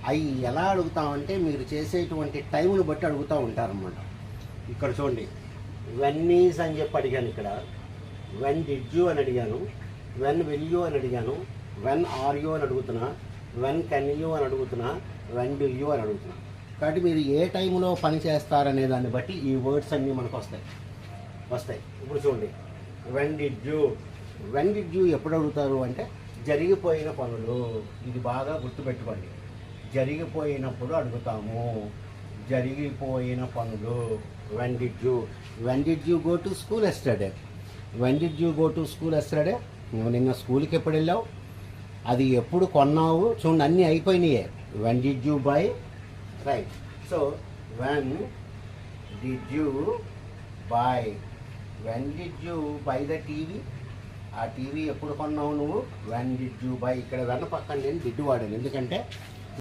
అవి ఎలా అడుగుతామంటే మీరు చేసేటువంటి టైంను బట్టి అడుగుతూ ఉంటారన్నమాట. ఇక్కడ చూడండి, వెన్ ఈజ్ అని చెప్పి అడిగాను, ఇక్కడ వెన్ డిడ్ యూ అని అడిగాను, వెన్ విల్ యూ అని అడిగాను, వెన్ ఆర్ యూ అని అడుగుతున్నా, వెన్ కెన్ యూ అని అడుగుతున్నా, వెన్ డు యూ అని అడుగుతున్నా. కాబట్టి మీరు ఏ టైంలో పని చేస్తారనే దాన్ని బట్టి ఈ వర్డ్స్ అన్నీ మనకు వస్తాయి. ఇప్పుడు చూడండి, వెన్ డిడ్ యూ ఎప్పుడు అడుగుతారు అంటే జరిగిపోయిన పనులు. ఇది బాగా గుర్తుపెట్టుకోండి, జరిగిపోయినప్పుడు అడుగుతాము. జరిగిపోయిన పనులు when did you go to school yesterday. When did you go to school yesterday, నువ్వు నిన్న స్కూల్కి ఎప్పుడు వెళ్ళావు, అది ఎప్పుడు కొన్నావు. చూడండి, అన్నీ అయిపోయినాయే. When did you buy, right. So when did you buy buy the TV, ఆ టీవీ ఎప్పుడు కొన్నావు నువ్వు. వెన్ డిడ్ యూ బై, ఇక్కడ వెన్న పక్కన నేను డిడ్ వాడాను, ఎందుకంటే